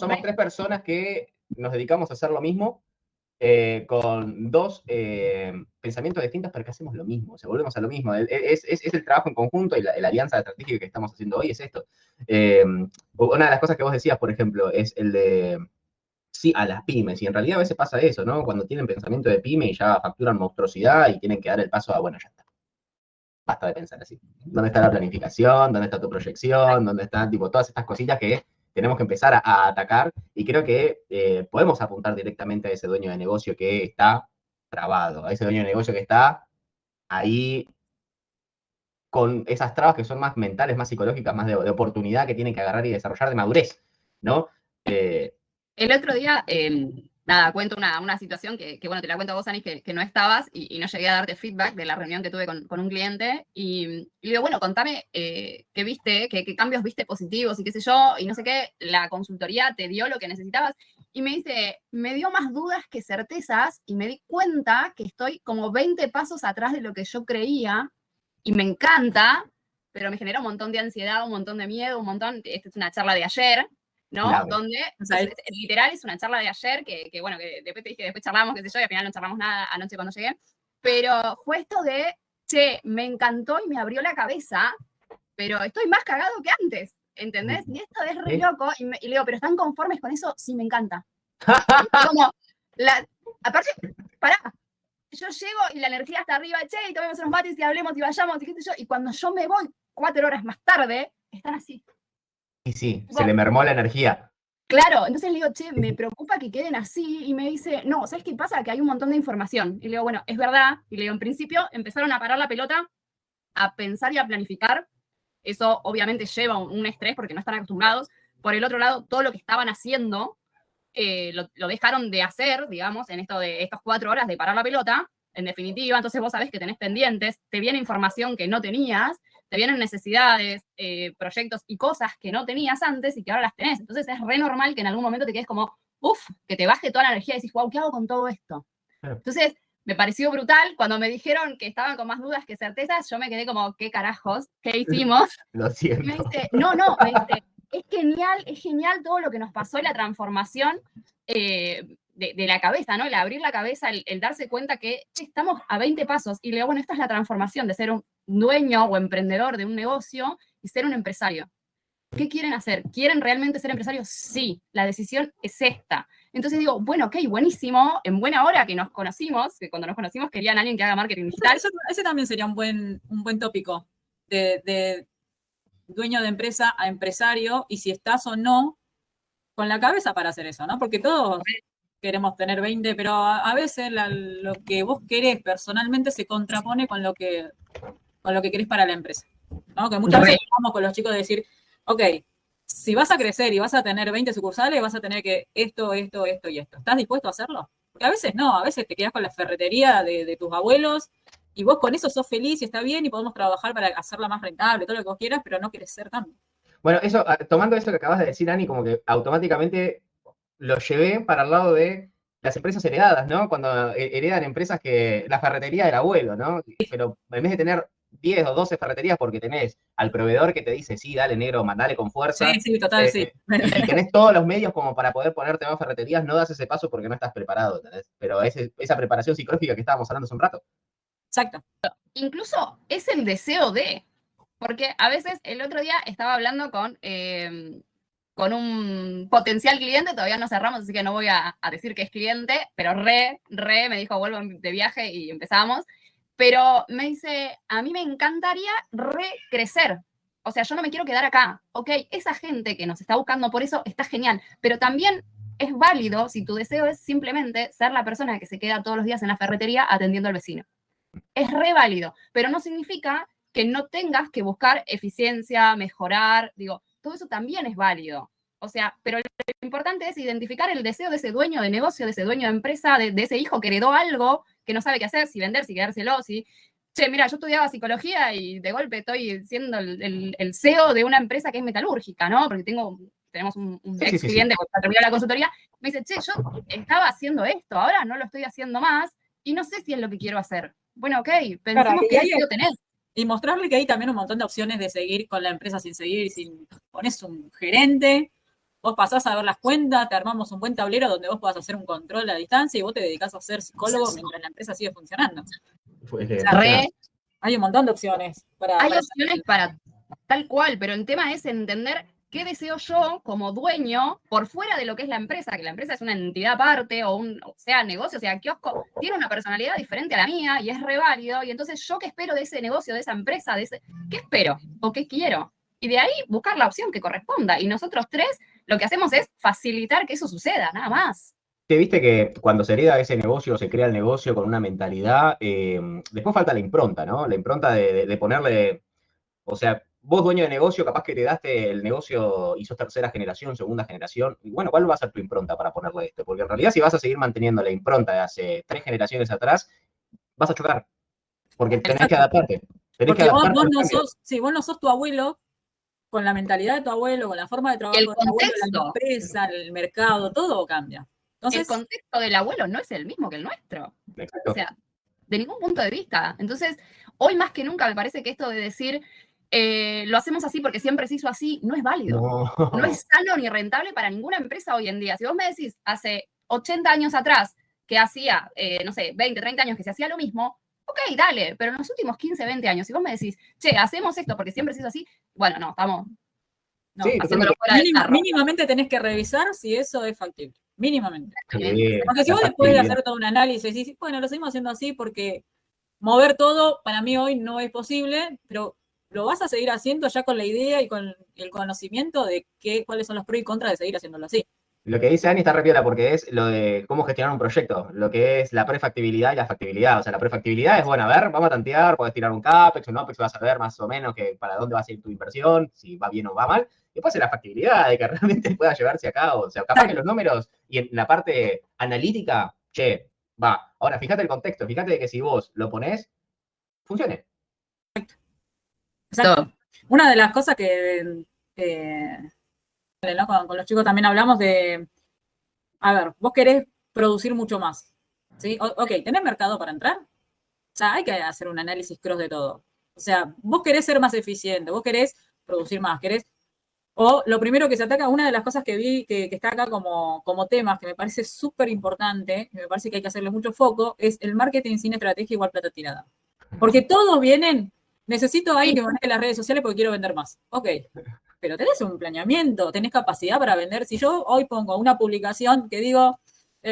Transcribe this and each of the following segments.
somos tres personas que nos dedicamos a hacer lo mismo, con dos pensamientos distintos, pero que hacemos lo mismo, o sea, volvemos a lo mismo. Es el trabajo en conjunto y la alianza estratégica que estamos haciendo hoy es esto. Una de las cosas que vos decías, por ejemplo, es el de sí a las pymes, y en realidad a veces pasa eso, ¿no? Cuando tienen pensamiento de pyme y ya facturan monstruosidad y tienen que dar el paso a, bueno, ya está. Basta de pensar así. ¿Dónde está la planificación? ¿Dónde está tu proyección? ¿Dónde están, tipo, todas estas cositas que tenemos que empezar a atacar? Y creo que podemos apuntar directamente a ese dueño de negocio que está trabado, a ese dueño de negocio que está ahí con esas trabas que son más mentales, más psicológicas, más de oportunidad que tienen que agarrar y desarrollar de madurez, ¿no? El otro día, nada, cuento una situación que, bueno, te la cuento a vos, Anis, que no estabas y no llegué a darte feedback de la reunión que tuve con un cliente. Y le digo, bueno, contame qué viste, qué cambios viste positivos y qué sé yo, y no sé qué, la consultoría te dio lo que necesitabas. Y me dice, me dio más dudas que certezas y me di cuenta que estoy como 20 pasos atrás de lo que yo creía y me encanta, pero me genera un montón de ansiedad, un montón de miedo, un montón. Esta es una charla de ayer, ¿no? Claro. Donde, o sea, literal, es una charla de ayer que, bueno, que después te dije, después charlamos, qué sé yo, y al final no charlamos nada anoche cuando llegué. Pero fue esto de, che, me encantó y me abrió la cabeza, pero estoy más cagado que antes, ¿entendés? Y esto es re loco. Y le digo, ¿pero están conformes con eso? Sí, me encanta. Como, aparte, pará, yo llego y la energía está arriba, che, y tomemos unos mates y hablemos y vayamos, y qué sé yo, y cuando yo me voy 4 horas más tarde, están así. Y sí, se le mermó la energía. Claro, entonces le digo, che, me preocupa que queden así, y me dice, no, ¿sabes qué pasa? Que hay un montón de información. Y le digo, bueno, es verdad, y le digo, en principio empezaron a parar la pelota, a pensar y a planificar. Eso obviamente lleva un estrés porque no están acostumbrados. Por el otro lado, todo lo que estaban haciendo lo dejaron de hacer, digamos, en esto de estas 4 horas de parar la pelota, en definitiva. Entonces vos sabés que tenés pendientes, te viene información que no tenías, te vienen necesidades, proyectos y cosas que no tenías antes y que ahora las tenés. Entonces es re normal que en algún momento te quedes como, uff, que te baje toda la energía y decís, wow, ¿qué hago con todo esto? Entonces me pareció brutal. Cuando me dijeron que estaban con más dudas que certezas, yo me quedé como, ¿qué carajos? ¿Qué hicimos? Lo siento. Y me dice, me dice, es genial todo lo que nos pasó y la transformación de la cabeza, ¿no? El abrir la cabeza, el darse cuenta que estamos a 20 pasos. Y le digo, bueno, esta es la transformación de ser un dueño o emprendedor de un negocio y ser un empresario. ¿Qué quieren hacer? ¿Quieren realmente ser empresarios? Sí, la decisión es esta. Entonces digo, bueno, ok, buenísimo, en buena hora que nos conocimos, que cuando nos conocimos querían a alguien que haga marketing digital. Ese también sería un buen tópico de dueño de empresa a empresario, y si estás o no con la cabeza para hacer eso, ¿no? Porque todos queremos tener 20, pero a veces lo que vos querés personalmente se contrapone con lo que querés para la empresa, ¿no? Que muchas veces vamos con los chicos de decir, ok, si vas a crecer y vas a tener 20 sucursales, vas a tener que esto y esto. ¿Estás dispuesto a hacerlo? Porque a veces no, a veces te quedás con la ferretería de tus abuelos y vos con eso sos feliz y está bien y podemos trabajar para hacerla más rentable, todo lo que vos quieras, pero no querés ser tanto. Bueno, eso, tomando eso que acabas de decir, Ani, como que automáticamente lo llevé para el lado de las empresas heredadas, ¿no? Cuando heredan empresas que la ferretería del abuelo, ¿no? Pero en vez de tener 10 o 12 ferreterías porque tenés al proveedor que te dice, sí, dale negro, mandale con fuerza. Sí, total, sí. Y tenés todos los medios como para poder ponerte más ferreterías, no das ese paso porque no estás preparado, ¿entendés? Pero esa preparación psicológica que estábamos hablando hace un rato. Exacto. Incluso es el deseo de, porque a veces el otro día estaba hablando con un potencial cliente, todavía no cerramos, así que no voy a decir que es cliente, pero me dijo, vuelvo de viaje y empezamos. Pero me dice, a mí me encantaría crecer. O sea, yo no me quiero quedar acá. Ok, esa gente que nos está buscando por eso está genial, pero también es válido si tu deseo es simplemente ser la persona que se queda todos los días en la ferretería atendiendo al vecino. Es re válido, pero no significa que no tengas que buscar eficiencia, mejorar, digo, todo eso también es válido. O sea, pero lo importante es identificar el deseo de ese dueño de negocio, de ese dueño de empresa, de ese hijo que heredó algo, que no sabe qué hacer, si vender, si quedárselo, si... Che, mira, yo estudiaba psicología y de golpe estoy siendo el CEO de una empresa que es metalúrgica, ¿no? Porque tenemos un ex cliente que terminó la consultoría. Me dice, che, yo estaba haciendo esto, ahora no lo estoy haciendo más y no sé si es lo que quiero hacer. Bueno, ok, pensemos que deseo tenés. Y mostrarle que hay también un montón de opciones de seguir con la empresa sin seguir, si pones un gerente, Vos pasás a ver las cuentas, te armamos un buen tablero donde vos podás hacer un control a distancia y vos te dedicás a ser psicólogo mientras la empresa sigue funcionando. Re, Hay un montón de opciones hay opciones para tal cual, pero el tema es entender qué deseo yo como dueño por fuera de lo que es la empresa, que la empresa es una entidad aparte, o sea negocio, o sea kiosco, tiene una personalidad diferente a la mía y es re válido, y entonces yo qué espero de ese negocio, de esa empresa, ¿qué espero o qué quiero? Y de ahí buscar la opción que corresponda. Y nosotros tres lo que hacemos es facilitar que eso suceda, nada más. Te viste que cuando se hereda ese negocio, se crea el negocio con una mentalidad, después falta la impronta, ¿no? La impronta de ponerle, o sea, vos dueño de negocio, capaz que heredaste el negocio y sos tercera generación, segunda generación, y bueno, ¿cuál va a ser tu impronta para ponerle esto? Porque en realidad si vas a seguir manteniendo la impronta de hace 3 generaciones atrás, vas a chocar, porque tenés que adaptarte. Tenés que Porque vos adaptarte al no cambio. sos, sí, vos no sos tu abuelo con la mentalidad de tu abuelo, con la forma de trabajo El de tu abuelo, la contexto. empresa, el mercado, todo cambia. El Entonces, contexto del abuelo no es el mismo que el nuestro. Exacto. O sea, de ningún punto de vista. Entonces, hoy más que nunca me parece que esto de decir lo hacemos así porque siempre se hizo así, no es válido. No. No es sano ni rentable para ninguna empresa hoy en día. Si vos me decís hace 80 años atrás que hacía, no sé, 20, 30 años que se hacía lo mismo, ok, dale, pero en los últimos 15, 20 años, si vos me decís, che, hacemos esto porque siempre se hizo así, bueno, no, estamos no, Sí, haciéndolo fuera del carro. mínimamente tenés que revisar si eso es factible. Mínimamente. Sí, Porque si la vos después de factibilidad. hacer todo un análisis y decís, bueno, lo seguimos haciendo así porque mover todo para mí hoy no es posible, pero lo vas a seguir haciendo ya con la idea y con el conocimiento de cuáles son los pros y contras de seguir haciéndolo así. Lo que dice Ani está re piola porque es lo de cómo gestionar un proyecto, lo que es la prefactibilidad y la factibilidad. O sea, la prefactibilidad es, bueno, a ver, vamos a tantear, podés tirar un CAPEX, un OPEX, vas a ver más o menos que para dónde va a ir tu inversión, si va bien o va mal. Después es la factibilidad de que realmente pueda llevarse a cabo. O sea, capaz que los números y en la parte analítica, che, va. Ahora, fíjate el contexto, fíjate que si vos lo ponés, funcione. Exacto. Una de las cosas que ¿no? Con los chicos también hablamos de, a ver, vos querés producir mucho más, ¿sí? Ok, ¿tenés mercado para entrar? O sea, hay que hacer un análisis cross de todo. O sea, vos querés ser más eficiente, vos querés producir más, o lo primero que se ataca, una de las cosas que vi que está acá como temas que me parece súper importante, me parece que hay que hacerle mucho foco, es el marketing sin estrategia igual plata tirada. Porque todos vienen, necesito a alguien que maneje las redes sociales porque quiero vender más. Ok, pero tenés un planeamiento, tenés capacidad para vender. Si yo hoy pongo una publicación que digo,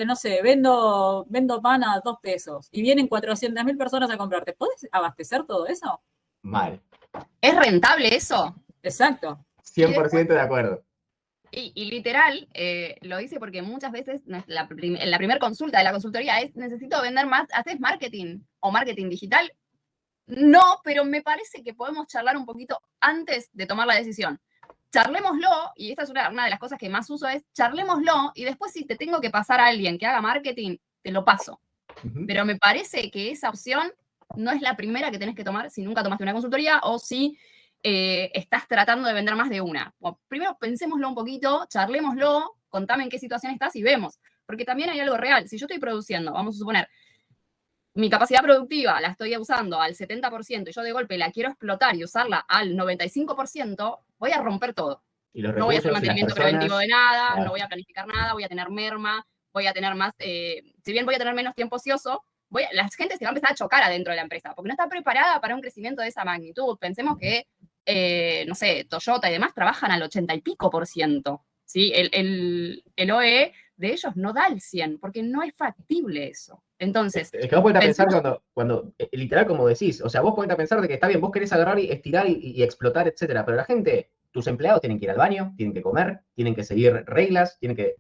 no sé, vendo pan a 2 pesos y vienen 400.000 personas a comprarte, ¿podés abastecer todo eso? Mal. ¿Es rentable eso? Exacto. 100% de acuerdo. Y literal, lo dice porque muchas veces en la primera consulta de la consultoría es, necesito vender más, ¿haces marketing o marketing digital? No, pero me parece que podemos charlar un poquito antes de tomar la decisión. Charlémoslo, y esta es una de las cosas que más uso, es charlémoslo, y después si te tengo que pasar a alguien que haga marketing, te lo paso. Pero me parece que esa opción no es la primera que tenés que tomar si nunca tomaste una consultoría o si estás tratando de vender más de una. Bueno, primero pensémoslo un poquito, charlémoslo, contame en qué situación estás y vemos. Porque también hay algo real. Si yo estoy produciendo, vamos a suponer, mi capacidad productiva la estoy usando al 70% y yo de golpe la quiero explotar y usarla al 95%, voy a romper todo. No voy a hacer mantenimiento preventivo de nada, claro. No voy a planificar nada, voy a tener merma, voy a tener más, si bien voy a tener menos tiempo ocioso, la gente se va a empezar a chocar adentro de la empresa, porque no está preparada para un crecimiento de esa magnitud. Pensemos que, no sé, Toyota y demás trabajan al 80 y pico %, ¿sí? El OE de ellos no da el 100, porque no es factible eso. Entonces, es que vos podés pensar cuando literal como decís, o sea, vos podés pensar de que está bien, vos querés agarrar y estirar y explotar, etcétera, pero la gente, tus empleados tienen que ir al baño, tienen que comer, tienen que seguir reglas, tienen que...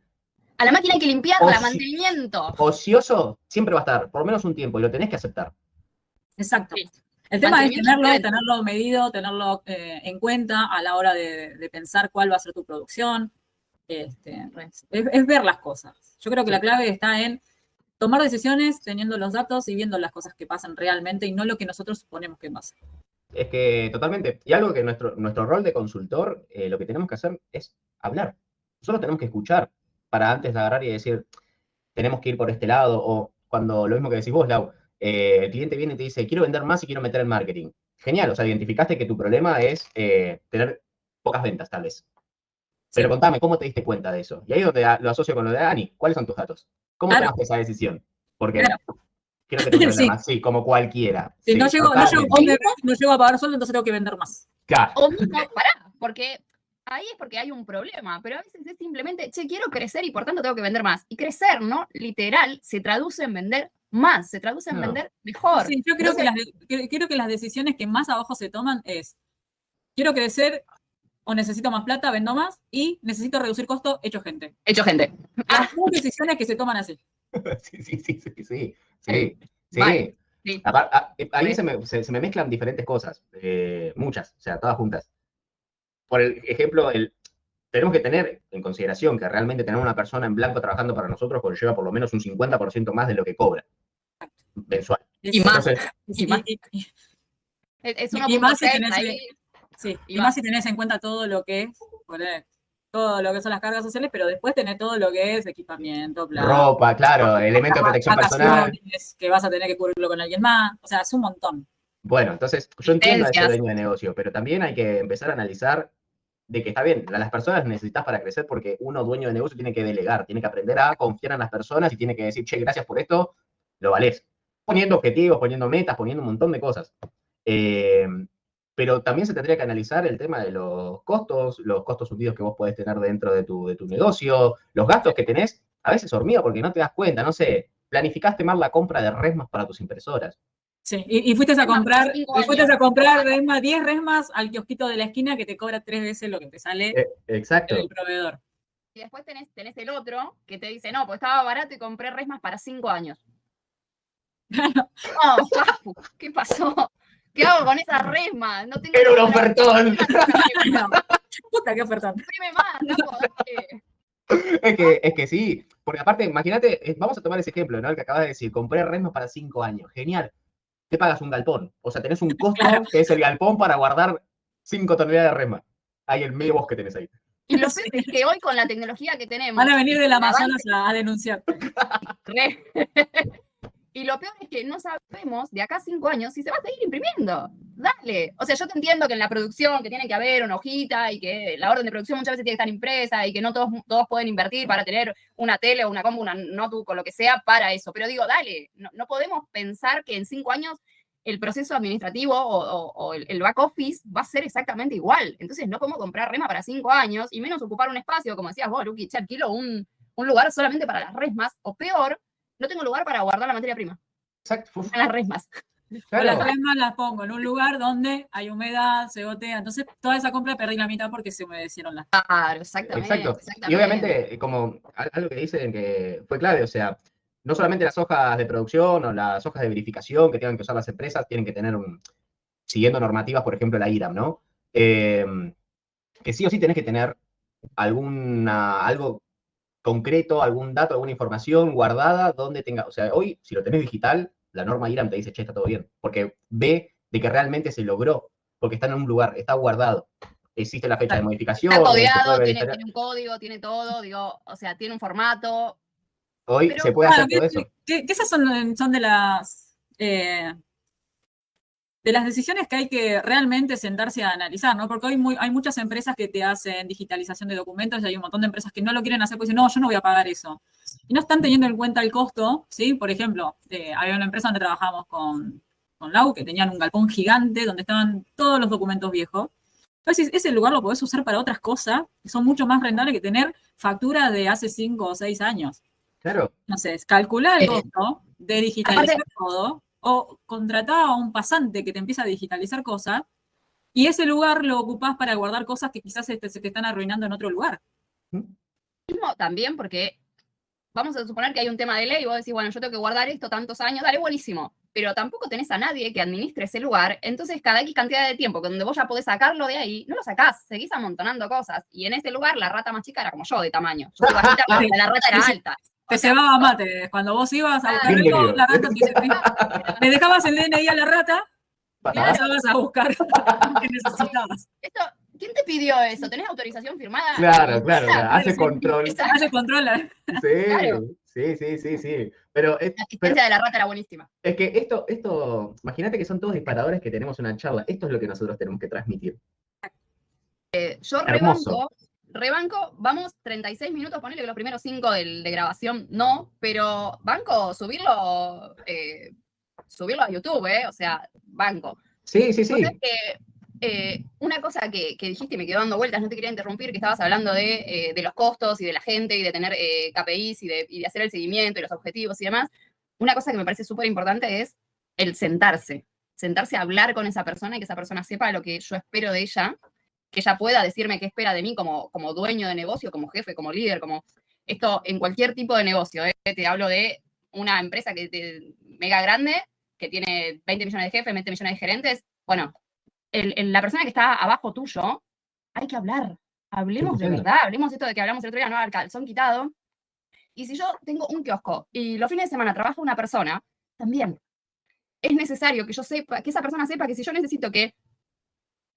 A la máquina hay que limpiarla, mantenimiento. Ocioso siempre va a estar, por lo menos un tiempo, y lo tenés que aceptar. Exacto. Sí. El tema es tenerlo medido, tenerlo en cuenta a la hora de pensar cuál va a ser tu producción. Es ver las cosas. Yo creo que la clave está en tomar decisiones teniendo los datos y viendo las cosas que pasan realmente y no lo que nosotros suponemos que pasa. Es que totalmente. Y algo que nuestro rol de consultor, lo que tenemos que hacer es hablar. Nosotros tenemos que escuchar para antes de agarrar y decir, tenemos que ir por este lado, o cuando lo mismo que decís vos, Lau, el cliente viene y te dice, quiero vender más y quiero meter el marketing. Genial, o sea, identificaste que tu problema es tener pocas ventas, tal vez. Pero contame, ¿cómo te diste cuenta de eso? Y ahí es donde lo asocio con lo de Dani. ¿Cuáles son tus datos? ¿Cómo Claro. tomaste esa decisión? Porque Claro. quiero que te cuentes Sí. más. Sí, como cualquiera. Si Sí, no llego totalmente. no llego a pagar sueldo, entonces tengo que vender más. Claro. O mismo, pará, porque ahí es porque hay un problema, pero a veces es simplemente, che, quiero crecer y por tanto tengo que vender más. Y crecer, ¿no? Literal, se traduce en vender más, se traduce en No. vender mejor. Sí, yo creo que las decisiones que más abajo se toman es, quiero crecer o necesito más plata, vendo más, y necesito reducir costo, echo gente. Hecho gente. Las dos decisiones que se toman así. Sí. Vale, sí. Ahí se me mezclan diferentes cosas, muchas, o sea, todas juntas. Por ejemplo, tenemos que tener en consideración que realmente tener una persona en blanco trabajando para nosotros conlleva por lo menos un 50% más de lo que cobra mensual. Y más. Entonces, Y más. Es 1.6 ahí. Sí, Y y más si tenés en cuenta todo lo que es, todo lo que son las cargas sociales, pero después tenés todo lo que es equipamiento, ropa, claro, elementos de protección personal. Que vas a tener que cubrirlo con alguien más, o sea, es un montón. Bueno, entonces yo entiendo a ese dueño de negocio, pero también hay que empezar a analizar de que está bien, a las personas necesitas para crecer porque uno, dueño de negocio, tiene que delegar, tiene que aprender a confiar en las personas y tiene que decir, che, gracias por esto, lo valés. Poniendo objetivos, poniendo metas, poniendo un montón de cosas. Pero también se tendría que analizar el tema de los costos hundidos que vos podés tener dentro de tu negocio, los gastos que tenés, a veces hormiga porque no te das cuenta, no sé, planificaste mal la compra de resmas para tus impresoras. Sí, y fuiste a comprar 10 resmas al kiosquito de la esquina que te cobra 3 veces lo que te sale exacto. el proveedor. Y después tenés el otro que te dice, no, pues estaba barato y compré resmas para 5 años. Oh, Facu, ¿qué pasó? ¿Qué hago con esas resmas? No tengo. ¡Era un ofertón! Puta, qué ofertón. Imprime más, no, Es que sí, porque aparte, imagínate, vamos a tomar ese ejemplo, ¿no? El que acabas de decir, compré resmas para 5 años. Genial. Te pagas un galpón. O sea, tenés un costo que es el galpón para guardar 5 toneladas de resma. Hay el medio bosque tenés ahí. Y lo peor es que hoy con la tecnología que tenemos. Van a venir del Amazonas a denunciarte. Y lo peor es que no sabemos de acá a 5 años si se va a seguir imprimiendo. Dale. O sea, yo te entiendo que en la producción que tiene que haber una hojita y que la orden de producción muchas veces tiene que estar impresa y que no todos pueden invertir para tener una tele o una compu, una notebook o lo que sea para eso. Pero digo, dale, no podemos pensar que en 5 años el proceso administrativo o el back office va a ser exactamente igual. Entonces no podemos comprar resma para 5 años y menos ocupar un espacio, como decías vos, Luqui, alquilo un lugar solamente para las resmas, o peor, no tengo lugar para guardar la materia prima. Exacto. En las resmas. Claro. Las resmas las pongo en un lugar donde hay humedad, se gotea. Entonces, toda esa compra perdí la mitad porque se humedecieron las. Claro, exactamente. Exacto. Y obviamente, como algo que dicen que fue clave, o sea, no solamente las hojas de producción o las hojas de verificación que tengan que usar las empresas tienen que tener siguiendo normativas, por ejemplo, la IRAM, ¿no? Que sí o sí tenés que tener algo concreto, algún dato, alguna información guardada donde tenga, o sea, hoy, si lo tenés digital, la norma IRAM te dice, che, está todo bien, porque ve de que realmente se logró, porque está en un lugar, está guardado, existe la fecha de modificación. Está codeado, tiene un código, tiene todo, digo, o sea, tiene un formato. Hoy se puede hacer todo eso. Que esas son de las decisiones que hay que realmente sentarse a analizar, ¿no? Porque hoy hay muchas empresas que te hacen digitalización de documentos y hay un montón de empresas que no lo quieren hacer porque dicen, no, yo no voy a pagar eso. Y no están teniendo en cuenta el costo, ¿sí? Por ejemplo, había una empresa donde trabajamos con Lau, que tenían un galpón gigante donde estaban todos los documentos viejos. Entonces, ese lugar lo podés usar para otras cosas que son mucho más rentables que tener factura de hace 5 o 6 años. Claro. Entonces, calcular el costo de digitalizar todo, o contratar a un pasante que te empieza a digitalizar cosas, y ese lugar lo ocupás para guardar cosas que quizás se te están arruinando en otro lugar. Mismo también porque vamos a suponer que hay un tema de ley y vos decís, bueno, yo tengo que guardar esto tantos años, dale, buenísimo, pero tampoco tenés a nadie que administre ese lugar, entonces cada X cantidad de tiempo, donde vos ya podés sacarlo de ahí, no lo sacás, seguís amontonando cosas, y en ese lugar la rata más chica era como yo de tamaño, yo soy bajita, pero la rata era alta. Te cebaba mate. Cuando vos ibas a buscar algo, la rata le dejabas el DNI a la rata y la ibas a buscar lo que necesitabas. ¿Quién te pidió eso? ¿Tenés autorización firmada? Claro. Hace control. Hace control. Sí. Pero la asistencia de la rata era buenísima. Es que esto, imagínate que son todos disparadores que tenemos una charla. Esto es lo que nosotros tenemos que transmitir. Yo rebanco rebanco, vamos 36 minutos, ponele que los primeros 5 de grabación no, pero banco, subirlo a YouTube, o sea, banco. Sí, sí, Cosa sí. que, una cosa que dijiste y me quedó dando vueltas, no te quería interrumpir, que estabas hablando de los costos y de la gente y de tener KPIs y de hacer el seguimiento y los objetivos y demás. Una cosa que me parece súper importante es el sentarse a hablar con esa persona y que esa persona sepa lo que yo espero de ella, que ella pueda decirme qué espera de mí como dueño de negocio, como jefe, como líder, como esto en cualquier tipo de negocio. Te hablo de una empresa mega grande, que tiene 20 millones de jefes, 20 millones de gerentes. Bueno, la persona que está abajo tuyo, hay que hablar. Hablemos de 100%. verdad, hablemos de esto de que hablamos el otro día, no al calzón quitado. Y si yo tengo un kiosco y los fines de semana trabaja una persona, también es necesario que yo sepa, que esa persona sepa que si yo necesito que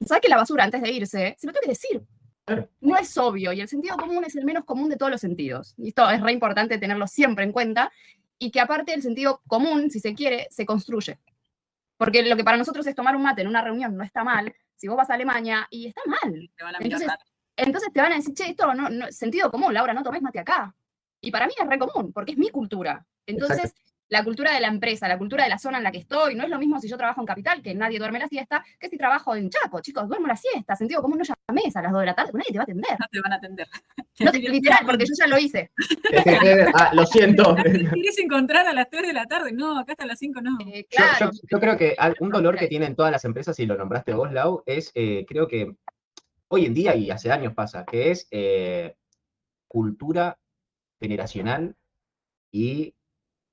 saque la basura antes de irse, se lo tengo que decir. Claro. No es obvio, y el sentido común es el menos común de todos los sentidos. Y esto es re importante tenerlo siempre en cuenta, y que aparte el sentido común, si se quiere, se construye. Porque lo que para nosotros es tomar un mate en una reunión no está mal, si vos vas a Alemania, y está mal. Te van a mirar raro. Entonces te van a decir, che, esto no, sentido común, Laura, no tomes mate acá. Y para mí es re común, porque es mi cultura. Entonces, Exacto. la cultura de la empresa, la cultura de la zona en la que estoy, no es lo mismo si yo trabajo en Capital, que nadie duerme la siesta, que si trabajo en Chaco, chicos, duermo la siesta, sentido común, no llames a las 2 de la tarde, nadie te va a atender. No te van a atender. No, literal, porque yo ya lo hice. Lo siento. ¿Quieres encontrar a las 3 de la tarde? No, acá hasta las 5 no. Claro. Yo creo que un dolor que tienen todas las empresas, y lo nombraste vos, Lau, es, creo que hoy en día y hace años pasa, que es cultura generacional y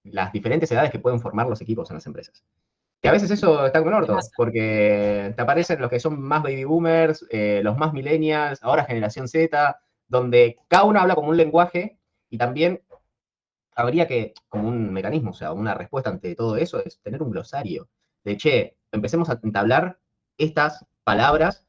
las diferentes edades que pueden formar los equipos en las empresas. Que a veces eso está con el orto, porque te aparecen los que son más baby boomers, los más millennials, ahora generación Z, donde cada uno habla como un lenguaje, y también habría que, como un mecanismo, o sea, una respuesta ante todo eso, es tener un glosario. De, che, empecemos a entablar estas palabras,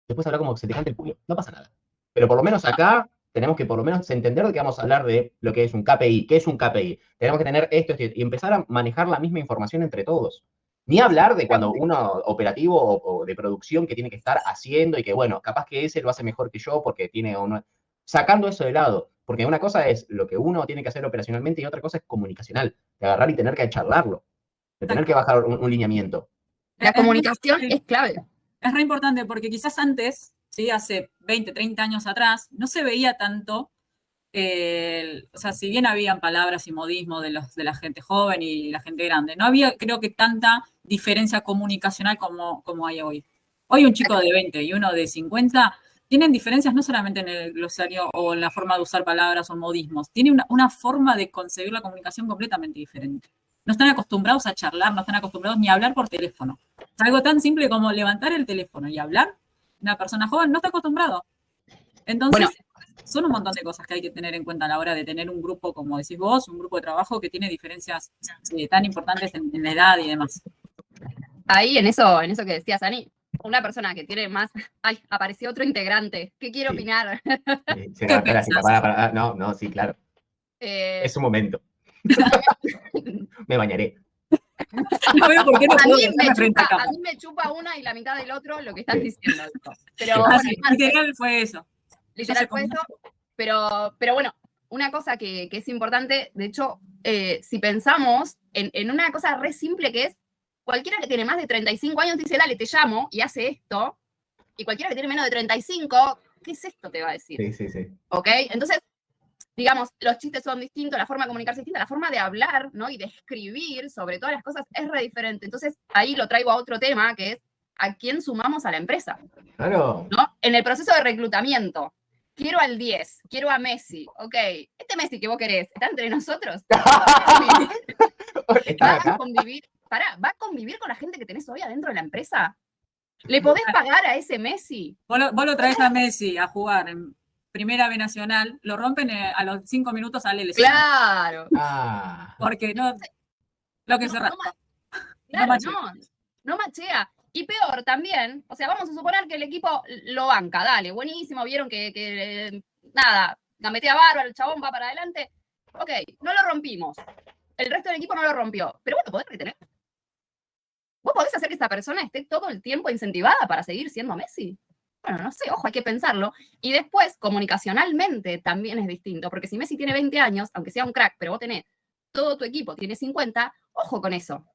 después hablar como que se te cante el culo. No pasa nada. Pero por lo menos acá tenemos que por lo menos entender de que vamos a hablar de lo que es un KPI. ¿Qué es un KPI? Tenemos que tener esto y empezar a manejar la misma información entre todos. Ni hablar de cuando uno operativo o de producción que tiene que estar haciendo y que, bueno, capaz que ese lo hace mejor que yo porque tiene uno... Sacando eso de lado. Porque una cosa es lo que uno tiene que hacer operacionalmente y otra cosa es comunicacional. De agarrar y tener que charlarlo. De tener que bajar un lineamiento. La comunicación es clave. Es re importante porque quizás antes, ¿sí? Hace 20, 30 años atrás, no se veía tanto, o sea, si bien habían palabras y modismos de la gente joven y la gente grande, no había, creo que, tanta diferencia comunicacional como hay hoy. Hoy un chico de 20 y uno de 50 tienen diferencias no solamente en el glosario o en la forma de usar palabras o modismos, tienen una forma de concebir la comunicación completamente diferente. No están acostumbrados a charlar, no están acostumbrados ni a hablar por teléfono. Algo tan simple como levantar el teléfono y hablar, una persona joven no está acostumbrado. Entonces, son un montón de cosas que hay que tener en cuenta a la hora de tener un grupo, como decís vos, un grupo de trabajo que tiene diferencias tan importantes en la edad y demás. Ahí, en eso que decías, Ani, una persona que tiene más... Ay, apareció otro integrante. ¿Qué quiere opinar? No, sí, claro. Es un momento. Me bañaré. No veo por qué no puedo a mí me chupa una y la mitad del otro lo que estás diciendo. Pero literal fue eso. Literal fue eso. Pero bueno, una cosa que es importante, de hecho, si pensamos en una cosa re simple que es, cualquiera que tiene más de 35 años dice, dale, te llamo, y hace esto, y cualquiera que tiene menos de 35, ¿qué es esto? Te va a decir. Sí. ¿Ok? Entonces, digamos, los chistes son distintos, la forma de comunicarse es distinta, la forma de hablar, ¿no? Y de escribir sobre todas las cosas es re diferente. Entonces, ahí lo traigo a otro tema, que es a quién sumamos a la empresa. Claro. ¿No? En el proceso de reclutamiento. Quiero al 10, quiero a Messi. Ok, este Messi que vos querés, ¿está entre nosotros? ¿Va a convivir con la gente que tenés hoy adentro de la empresa? ¿Le podés pagar a ese Messi? Vos lo traes a Messi a jugar en Primera B Nacional, lo rompen a los 5 minutos, sale lesión. Claro. Porque no, lo que se raspa. Claro, no machea. Y peor también, o sea, vamos a suponer que el equipo lo banca, dale, buenísimo, vieron que nada, la metía bárbaro, el chabón va para adelante. Ok, no lo rompimos. El resto del equipo no lo rompió. Pero vos lo podés retener. ¿Vos podés hacer que esta persona esté todo el tiempo incentivada para seguir siendo Messi? Bueno, no sé, ojo, hay que pensarlo. Y después, comunicacionalmente también es distinto, porque si Messi tiene 20 años, aunque sea un crack, pero vos tenés todo tu equipo, tiene 50, ojo con eso.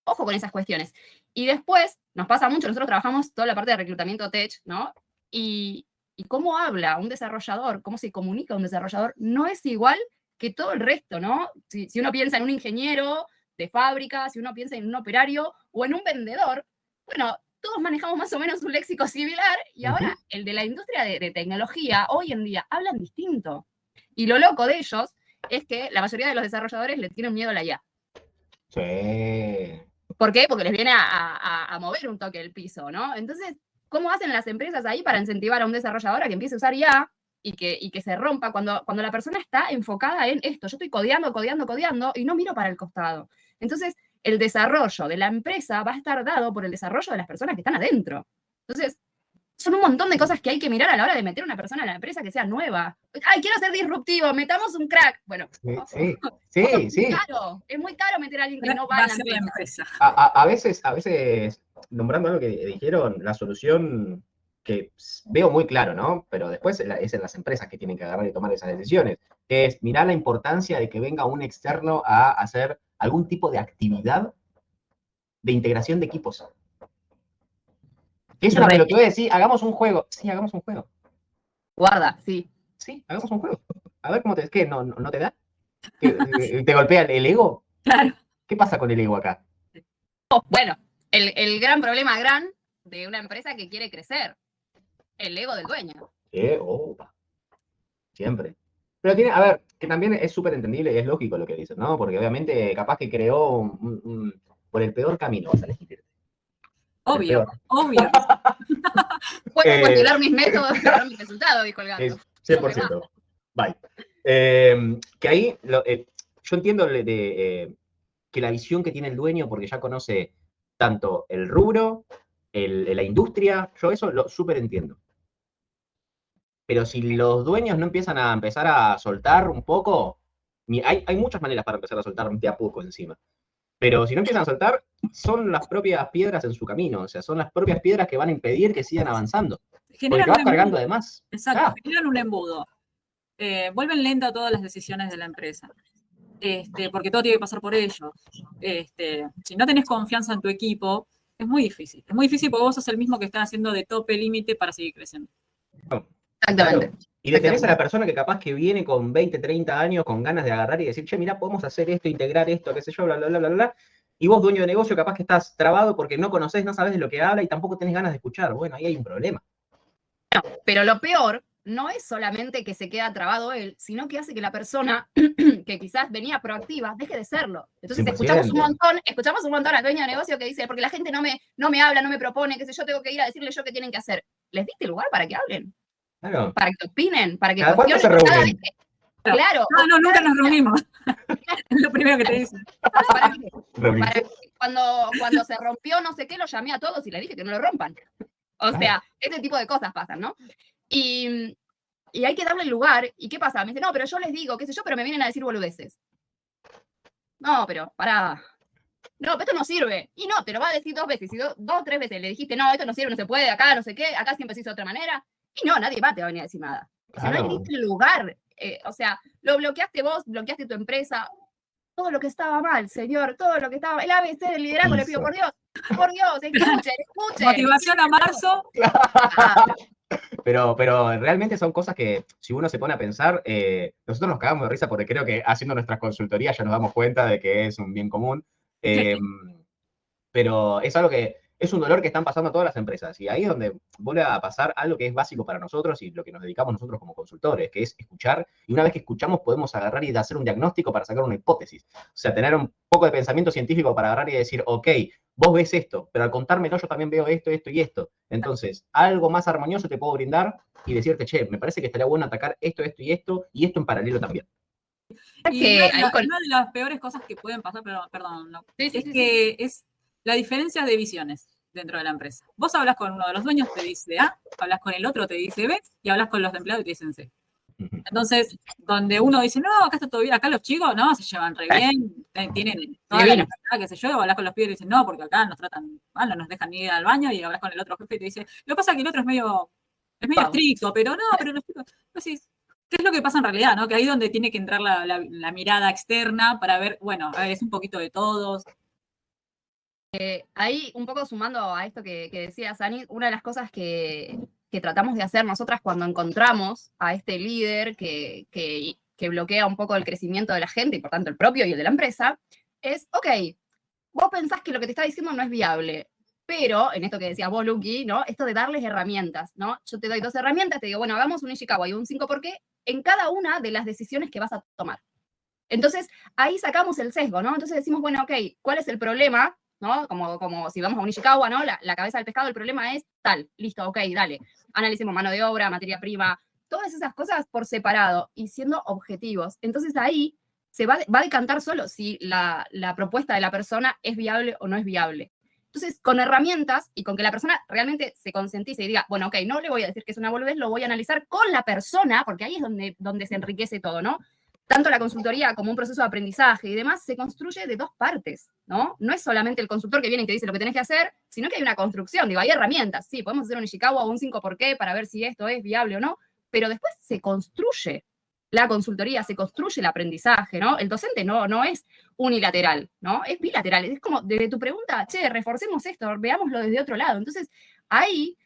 Ojo con esas cuestiones. Y después, nos pasa mucho, nosotros trabajamos toda la parte de reclutamiento tech, ¿no? Y cómo habla un desarrollador, cómo se comunica un desarrollador, no es igual que todo el resto, ¿no? Si uno piensa en un ingeniero de fábrica, si uno piensa en un operario o en un vendedor, bueno, todos manejamos más o menos un léxico similar y ahora el de la industria de tecnología hoy en día hablan distinto. Y lo loco de ellos es que la mayoría de los desarrolladores le tienen miedo a la IA. Sí. ¿Por qué? Porque les viene a mover un toque el piso, ¿no? Entonces, ¿cómo hacen las empresas ahí para incentivar a un desarrollador a que empiece a usar IA y que se rompa cuando la persona está enfocada en esto? Yo estoy codeando y no miro para el costado. Entonces, el desarrollo de la empresa va a estar dado por el desarrollo de las personas que están adentro. Entonces, son un montón de cosas que hay que mirar a la hora de meter una persona en la empresa que sea nueva. ¡Ay, quiero ser disruptivo! ¡Metamos un crack! Bueno, Sí. es muy caro meter a alguien que no va Va a a la ser la empresa. empresa. A veces, nombrando algo que dijeron, la solución que veo muy claro, ¿no? Pero después es en las empresas que tienen que agarrar y tomar esas decisiones, que es mirar la importancia de que venga un externo a hacer algún tipo de actividad de integración de equipos. Que es una pelotudez de decir, hagamos un juego. Sí, hagamos un juego. Guarda, sí. Sí, hagamos un juego. A ver cómo te... ¿Qué? ¿No te da? ¿Te golpea el ego? Claro. ¿Qué pasa con el ego acá? Bueno, el gran problema de una empresa que quiere crecer, el ego del dueño. Siempre. Pero tiene, a ver, que también es súper entendible y es lógico lo que dicen, ¿no? Porque obviamente capaz que creó por el peor camino vas a elegir. Obvio. Puedo cuestionar mis métodos, pero no mis resultados, dijo el gato. Es 100%. Bye. Que ahí, yo entiendo que la visión que tiene el dueño, porque ya conoce tanto el rubro, la industria, yo eso lo súper entiendo. Pero si los dueños no empiezan a empezar a soltar un poco, hay muchas maneras para empezar a soltar de a poco encima. Pero si no empiezan a soltar, son las propias piedras en su camino, o sea, son las propias piedras que van a impedir que sigan avanzando. Porque te vas cargando de más. Exacto, generan un embudo. Vuelven lento todas las decisiones de la empresa. Porque todo tiene que pasar por ellos. Si no tenés confianza en tu equipo, es muy difícil. Es muy difícil porque vos sos el mismo que está haciendo de tope límite para seguir creciendo. Exactamente. Claro. Y detenés a la persona que capaz que viene con 20, 30 años con ganas de agarrar y decir, che, mira, podemos hacer esto, integrar esto, qué sé yo, bla, bla, bla, bla, bla. Y vos, dueño de negocio, capaz que estás trabado porque no conocés, no sabés de lo que habla y tampoco tenés ganas de escuchar. Bueno, ahí hay un problema. No, pero lo peor no es solamente que se queda trabado él, sino que hace que la persona que quizás venía proactiva deje de serlo. Entonces 100%. escuchamos un montón al dueño de negocio que dice, porque la gente no me habla, no me propone, qué sé yo, tengo que ir a decirle yo qué tienen que hacer. ¿Les diste lugar para que hablen? Claro. Para que opinen, para que ¿Cada cuánto se reúnen? Claro. No, nunca nos reunimos. Es lo primero que te dicen. Para que cuando se rompió no sé qué, lo llamé a todos y les dije que no lo rompan. O sea, ese tipo de cosas pasan, ¿no? Y hay que darle lugar. ¿Y qué pasa? Me dice, no, pero yo les digo, qué sé yo, pero me vienen a decir boludeces. No, pero pará. No, pero esto no sirve. Y no, te lo va a decir 2 veces. Si 2 o 3 veces le dijiste, no, esto no sirve, no se puede, acá no sé qué, acá siempre se hizo de otra manera. Y no, nadie más te va a venir a decir nada. O sea, no le diste lugar. O sea, lo bloqueaste vos, bloqueaste tu empresa. Todo lo que estaba mal, señor, todo lo que estaba. El ABC del liderazgo, le pido, por Dios, escuche. Motivación a marzo. Pero realmente son cosas que, si uno se pone a pensar, nosotros nos cagamos de risa porque creo que haciendo nuestras consultorías ya nos damos cuenta de que es un bien común. Pero es algo que es un dolor que están pasando todas las empresas. Y ahí es donde vuelve a pasar algo que es básico para nosotros y lo que nos dedicamos nosotros como consultores, que es escuchar. Y una vez que escuchamos podemos agarrar y hacer un diagnóstico para sacar una hipótesis. O sea, tener un poco de pensamiento científico para agarrar y decir, ok, vos ves esto, pero al contármelo yo también veo esto, esto y esto. Entonces, algo más armonioso te puedo brindar y decirte, che, me parece que estaría bueno atacar esto, esto y esto en paralelo también. Y una de las peores cosas que pueden pasar, perdón, no, que es la diferencia de visiones dentro de la empresa. Vos hablas con uno de los dueños, te dice A, hablas con el otro, te dice B, y hablas con los empleados y te dicen C. Entonces, donde uno dice, no, acá está todo bien, acá los chicos, no, se llevan re bien, tienen toda la Divino. libertad, qué sé yo, hablas con los pibes y dicen, no, porque acá nos tratan mal, no nos dejan ni ir al baño, y hablas con el otro jefe y te dice, lo que pasa es que el otro es medio Wow. estricto, pero no, pero los chicos, decís, ¿qué es lo que pasa en realidad, no? Que ahí es donde tiene que entrar la mirada externa para ver, bueno, a ver, es un poquito de todos. Ahí, un poco sumando a esto que decía Sani, una de las cosas que tratamos de hacer nosotras cuando encontramos a este líder que bloquea un poco el crecimiento de la gente, y por tanto el propio y el de la empresa, es, ok, vos pensás que lo que te está diciendo no es viable, pero en esto que decías vos, Luqui, ¿no? Esto de darles herramientas, ¿no? Yo te doy 2 herramientas, te digo, bueno, hagamos un Ishikawa y un 5 por qué en cada una de las decisiones que vas a tomar. Entonces, ahí sacamos el sesgo, ¿no? Entonces decimos, bueno, ok, ¿cuál es el problema? ¿No? Como si vamos a un Ishikawa, ¿no? La cabeza del pescado, el problema es tal, listo, ok, dale. Analicemos mano de obra, materia prima, todas esas cosas por separado y siendo objetivos. Entonces ahí se va a decantar solo si la propuesta de la persona es viable o no es viable. Entonces, con herramientas y con que la persona realmente se concientice y diga, bueno, ok, no le voy a decir que es una boludez, lo voy a analizar con la persona, porque ahí es donde se enriquece todo, ¿no? Tanto la consultoría como un proceso de aprendizaje y demás se construye de 2 partes, ¿no? No es solamente el consultor que viene y te dice lo que tenés que hacer, sino que hay una construcción, digo, hay herramientas, sí, podemos hacer un Ishikawa o un 5 por qué para ver si esto es viable o no, pero después se construye la consultoría, se construye el aprendizaje, ¿no? El docente no es unilateral, ¿no? Es bilateral, es como desde tu pregunta, che, reforcemos esto, veámoslo desde otro lado. Entonces, ahí,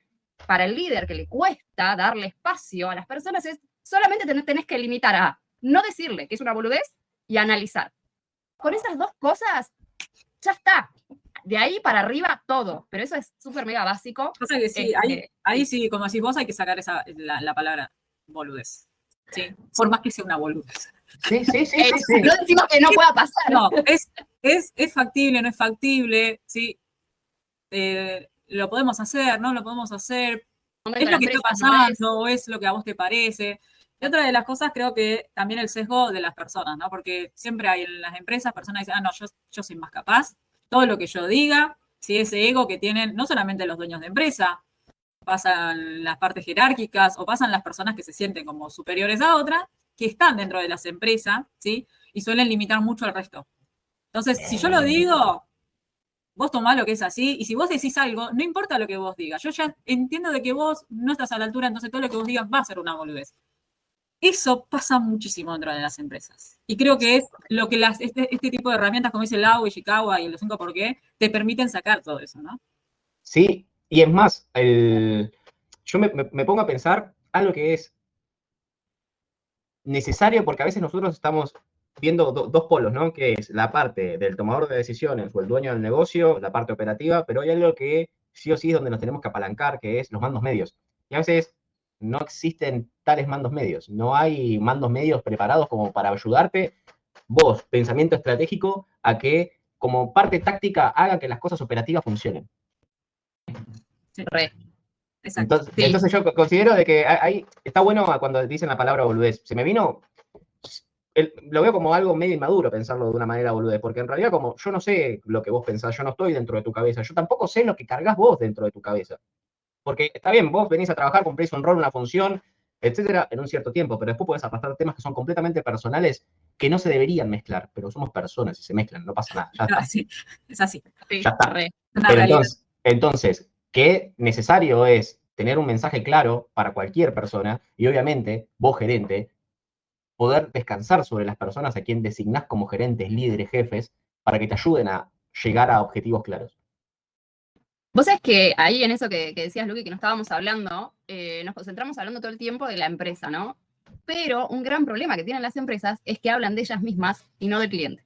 para el líder que le cuesta darle espacio a las personas, es solamente tenés que limitar a no decirle que es una boludez y analizar. Con esas 2 cosas, ya está. De ahí para arriba todo, pero eso es súper mega básico. O sea que sí, ahí sí, como decís vos, hay que sacar la palabra boludez. Sí, por más que sea una boludez. Sí. No decimos que no pueda pasar. No, es factible, no es factible, ¿sí? Lo podemos hacer, no lo podemos hacer. Es lo que está pasando, o es lo que a vos te parece. Y otra de las cosas, creo que también el sesgo de las personas, ¿no? Porque siempre hay en las empresas personas que dicen, no, yo soy más capaz, todo lo que yo diga, ¿sí? Ese ego que tienen no solamente los dueños de empresa, pasan las partes jerárquicas o pasan las personas que se sienten como superiores a otras, que están dentro de las empresas, ¿sí? Y suelen limitar mucho al resto. Entonces, si yo lo digo, vos tomás lo que es así, y si vos decís algo, no importa lo que vos digas. Yo ya entiendo de que vos no estás a la altura, entonces todo lo que vos digas va a ser una boludez. Eso pasa muchísimo dentro de las empresas. Y creo que es lo que este tipo de herramientas, como dice el Lau, Ishikawa y los 5 por qué, te permiten sacar todo eso, ¿no? Sí, y es más, yo me pongo a pensar algo que es necesario, porque a veces nosotros estamos viendo 2 polos, ¿no? Que es la parte del tomador de decisiones o el dueño del negocio, la parte operativa, pero hay algo que sí o sí es donde nos tenemos que apalancar, que es los mandos medios. Y a veces no existen tales mandos medios, no hay mandos medios preparados como para ayudarte, vos, pensamiento estratégico, a que como parte táctica haga que las cosas operativas funcionen. Sí. Exacto. Entonces, sí. Entonces yo considero de que ahí está bueno cuando dicen la palabra boludez. Se me vino, lo veo como algo medio inmaduro pensarlo de una manera boludez, porque en realidad como yo no sé lo que vos pensás, yo no estoy dentro de tu cabeza, yo tampoco sé lo que cargas vos dentro de tu cabeza. Porque está bien, vos venís a trabajar, cumplís un rol, una función, etcétera, en un cierto tiempo, pero después podés arrastrar temas que son completamente personales que no se deberían mezclar, pero somos personas y se mezclan, no pasa nada. Ya está. Sí, es así. Ya está. Pero entonces, qué necesario es tener un mensaje claro para cualquier persona y obviamente vos, gerente, poder descansar sobre las personas a quien designás como gerentes, líderes, jefes, para que te ayuden a llegar a objetivos claros. Vos sabés que ahí en eso que decías, Luqui, que no estábamos hablando, nos concentramos hablando todo el tiempo de la empresa, ¿no? Pero un gran problema que tienen las empresas es que hablan de ellas mismas y no del cliente,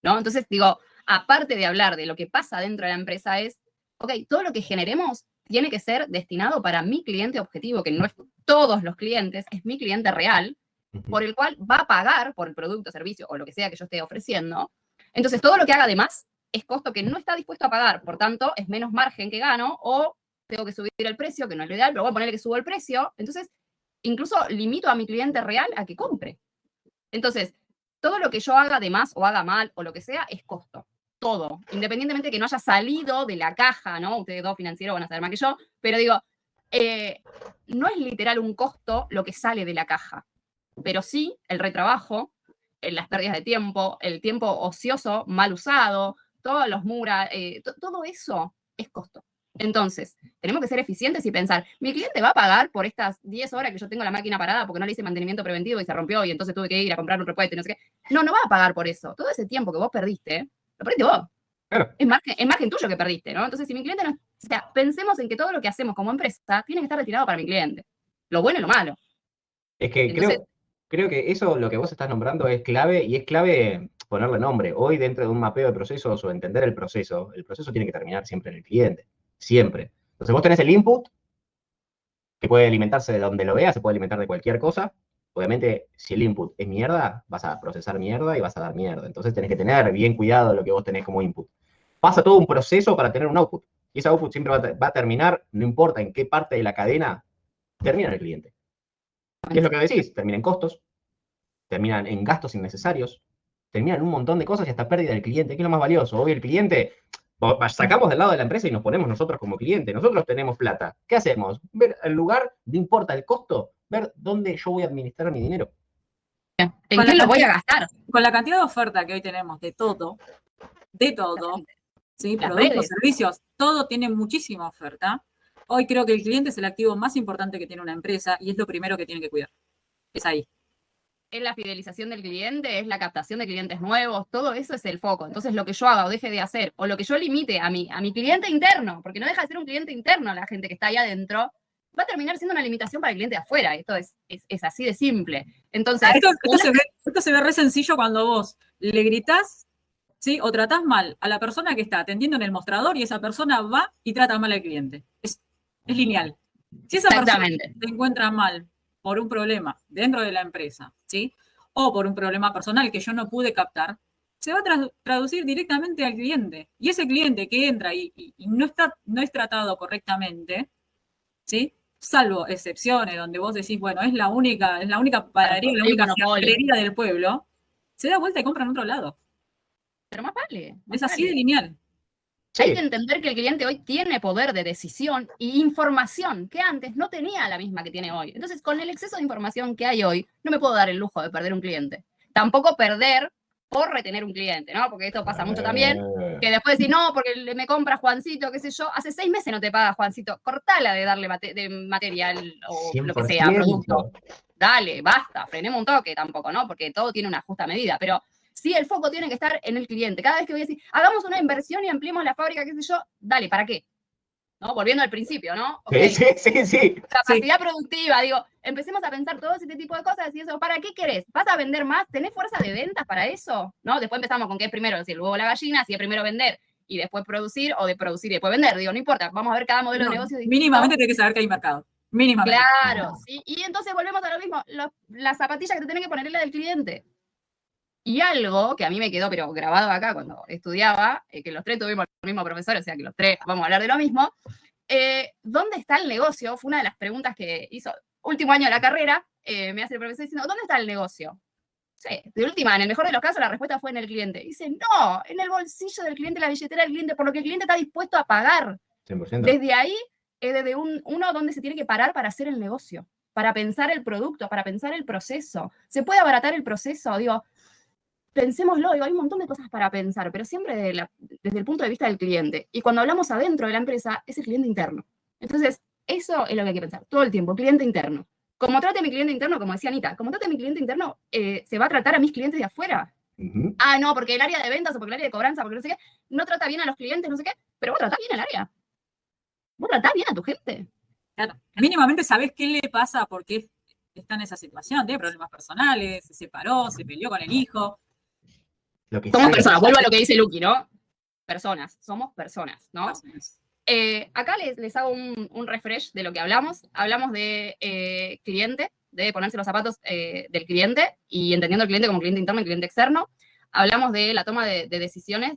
¿no? Entonces, digo, aparte de hablar de lo que pasa dentro de la empresa es, ok, todo lo que generemos tiene que ser destinado para mi cliente objetivo, que no es todos los clientes, es mi cliente real, por el cual va a pagar por el producto, servicio o lo que sea que yo esté ofreciendo. Entonces, todo lo que haga de más es costo que no está dispuesto a pagar, por tanto, es menos margen que gano o tengo que subir el precio, que no es lo ideal, pero voy a ponerle que subo el precio. Entonces, incluso limito a mi cliente real a que compre. Entonces, todo lo que yo haga de más o haga mal o lo que sea es costo. Todo. Independientemente de que no haya salido de la caja, ¿no? Ustedes 2 financieros van a saber más que yo, pero digo, no es literal un costo lo que sale de la caja, pero sí el retrabajo, las pérdidas de tiempo, el tiempo ocioso mal usado, todos los muras, todo eso es costo. Entonces, tenemos que ser eficientes y pensar, mi cliente va a pagar por estas 10 horas que yo tengo la máquina parada porque no le hice mantenimiento preventivo y se rompió y entonces tuve que ir a comprar un repuesto y no sé qué. No, no va a pagar por eso. Todo ese tiempo que vos perdiste, lo perdiste vos. Claro. Es margen tuyo que perdiste, ¿no? Entonces, si mi cliente no... O sea, pensemos en que todo lo que hacemos como empresa tiene que estar retirado para mi cliente. Lo bueno y lo malo. Es que Entonces, creo que eso, lo que vos estás nombrando, es clave, y es clave ponerle nombre. Hoy, dentro de un mapeo de procesos o entender el proceso tiene que terminar siempre en el cliente. Siempre. Entonces vos tenés el input, que puede alimentarse de donde lo veas, se puede alimentar de cualquier cosa. Obviamente, si el input es mierda, vas a procesar mierda y vas a dar mierda. Entonces tenés que tener bien cuidado lo que vos tenés como input. Pasa todo un proceso para tener un output. Y ese output siempre va a terminar, no importa en qué parte de la cadena, termina en el cliente. ¿Qué es lo que decís? Termina en costos, terminan en gastos innecesarios, terminan en un montón de cosas y hasta pérdida del cliente, que es lo más valioso. Hoy el cliente, sacamos del lado de la empresa y nos ponemos nosotros como cliente. Nosotros tenemos plata. ¿Qué hacemos? Ver el lugar, no importa el costo, ver dónde yo voy a administrar mi dinero. ¿en qué lo voy a gastar? Con la cantidad de oferta que hoy tenemos de todo, ¿sí? Las Productos, redes. servicios, todo tiene muchísima oferta. Hoy creo que el cliente es el activo más importante que tiene una empresa y es lo primero que tiene que cuidar. Es ahí. Es la fidelización del cliente, es la captación de clientes nuevos, todo eso es el foco. Entonces, lo que yo haga o deje de hacer, o lo que yo limite a mi cliente interno, porque no deja de ser un cliente interno la gente que está ahí adentro, va a terminar siendo una limitación para el cliente de afuera. Esto es así de simple. Entonces, esto se ve re sencillo cuando vos le gritás, ¿sí? O tratás mal a la persona que está atendiendo en el mostrador y esa persona va y trata mal al cliente. Es lineal. Si esa persona se encuentra mal por un problema dentro de la empresa, ¿sí? O por un problema personal que yo no pude captar, se va a traducir directamente al cliente. Y ese cliente que entra y no es tratado correctamente, ¿sí? Salvo excepciones donde vos decís, bueno, es la única panadería, la única panadería del pueblo, se da vuelta y compra en otro lado. Pero más vale. Es así de lineal. Sí. Hay que entender que el cliente hoy tiene poder de decisión y información que antes no tenía la misma que tiene hoy. Entonces, con el exceso de información que hay hoy, no me puedo dar el lujo de perder un cliente. Tampoco perder por retener un cliente, ¿no? Porque esto pasa mucho también, que después decís, no, porque me compra Juancito, qué sé yo, hace 6 meses no te paga Juancito, cortala de darle de material o 100%. Lo que sea, producto. Dale, basta, frenemos un toque tampoco, ¿no? Porque todo tiene una justa medida, pero sí, el foco tiene que estar en el cliente. Cada vez que voy a decir, hagamos una inversión y ampliemos la fábrica, qué sé yo, dale, ¿para qué? ¿No? Volviendo al principio, ¿no? Okay. Sí. Capacidad productiva, digo, empecemos a pensar todo este tipo de cosas y eso, ¿para qué querés? ¿Vas a vender más? ¿Tenés fuerza de ventas para eso? ¿No? Después empezamos con qué es primero, si el huevo o la gallina, si es primero vender y después producir, o de producir y después vender. Digo, no importa, vamos a ver cada modelo de negocio. Mínimamente tenés que saber que hay mercado. Mínimamente. Claro, sí. Y entonces volvemos a lo mismo, la zapatilla que te tenés que poner es la del cliente. Y algo que a mí me quedó, pero grabado acá cuando estudiaba, que los tres tuvimos el mismo profesor, o sea que los tres vamos a hablar de lo mismo, ¿dónde está el negocio? Fue una de las preguntas que hizo, último año de la carrera, me hace el profesor diciendo, ¿dónde está el negocio? Sí, de última, en el mejor de los casos, la respuesta fue en el cliente. Dice, no, en el bolsillo del cliente, la billetera del cliente, por lo que el cliente está dispuesto a pagar. 100%. Desde ahí, desde uno donde se tiene que parar para hacer el negocio, para pensar el producto, para pensar el proceso. ¿Se puede abaratar el proceso? Digo, pensémoslo, digo, hay un montón de cosas para pensar, pero siempre desde el punto de vista del cliente. Y cuando hablamos adentro de la empresa, es el cliente interno. Entonces, eso es lo que hay que pensar, todo el tiempo, cliente interno. Como trate a mi cliente interno, como decía Anita, como trate a mi cliente interno, se va a tratar a mis clientes de afuera. Ah, no, porque el área de ventas o porque el área de cobranza, porque no sé qué, no trata bien a los clientes, no sé qué, pero vos tratás bien el área. Vos tratás bien a tu gente. Claro. Mínimamente sabés qué le pasa, por qué está en esa situación, tiene problemas personales, se separó, se peleó con el hijo. Somos personas, vuelvo a lo que dice Luqui, ¿no? Personas, somos personas, ¿no? Acá les hago un refresh de lo que hablamos. Hablamos de cliente, de ponerse los zapatos del cliente y entendiendo el cliente como cliente interno y cliente externo. Hablamos de la toma de decisiones.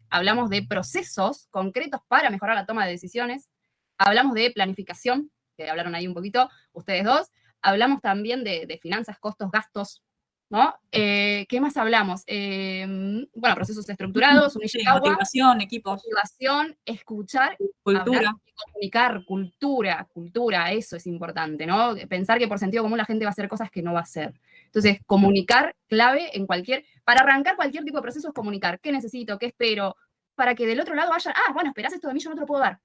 Hablamos de procesos concretos para mejorar la toma de decisiones. Hablamos de planificación, que hablaron ahí un poquito ustedes dos. Hablamos también de finanzas, costos, gastos, ¿no? ¿Qué más hablamos? Bueno, procesos estructurados, un Sí, Ishikawa, motivación, equipos, motivación, escuchar, cultura. hablar y comunicar, cultura, eso es importante, ¿no? Pensar que por sentido común la gente va a hacer cosas que no va a hacer. Entonces, comunicar, clave en para arrancar cualquier tipo de proceso es comunicar. ¿Qué necesito? ¿Qué espero? Para que del otro lado vayan, bueno, esperás esto de mí, yo no te lo puedo dar.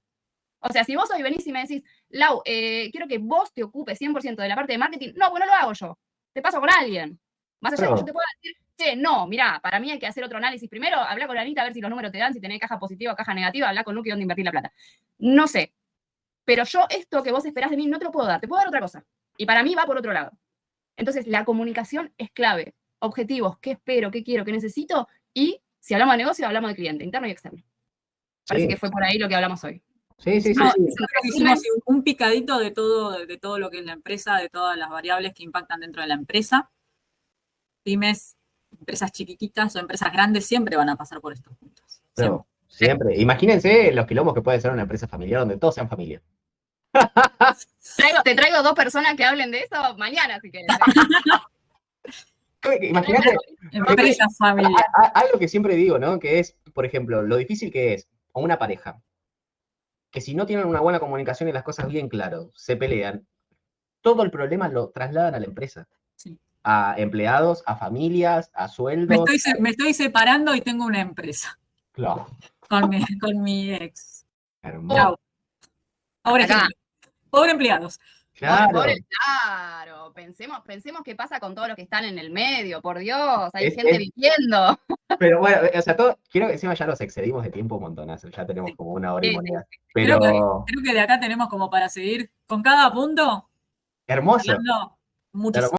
O sea, si vos hoy venís y me decís, Lau, quiero que vos te ocupes 100% de la parte de marketing, no, pues no lo hago yo. Te paso con alguien. Más allá de que yo te pueda decir, che, no, mirá, para mí hay que hacer otro análisis primero, habla con Anita a ver si los números te dan, si tenés caja positiva o caja negativa, habla con Luke dónde invertir la plata. No sé. Pero yo esto que vos esperás de mí no te lo puedo dar, te puedo dar otra cosa. Y para mí va por otro lado. Entonces, la comunicación es clave. Objetivos, qué espero, qué quiero, qué necesito, y si hablamos de negocio, hablamos de cliente, interno y externo. Parece que fue por ahí lo que hablamos hoy. Sí. Creo que hicimos un picadito de todo lo que es la empresa, de todas las variables que impactan dentro de la empresa. Pymes, empresas chiquititas o empresas grandes siempre van a pasar por estos puntos. Siempre. Imagínense los quilombos que puede ser una empresa familiar donde todos sean familia. Te traigo 2 personas que hablen de eso mañana, si querés. Imagínate. Empresas familiares. Algo que siempre digo, ¿no? Que es, por ejemplo, lo difícil que es a una pareja. Que si no tienen una buena comunicación y las cosas bien claras, se pelean, todo el problema lo trasladan a la empresa. Sí. A empleados, a familias, a sueldos. Me estoy separando y tengo una empresa. Claro. Con mi ex. Hermoso. Pobre empleados. Claro. Claro. Pensemos qué pasa con todos los que están en el medio, por Dios, hay gente viviendo. Pero bueno, o sea, quiero que encima ya nos excedimos de tiempo un montonazo, ya tenemos como 1 hora y moneda. Pero creo que de acá tenemos como para seguir con cada punto. hermoso. Muchísimo.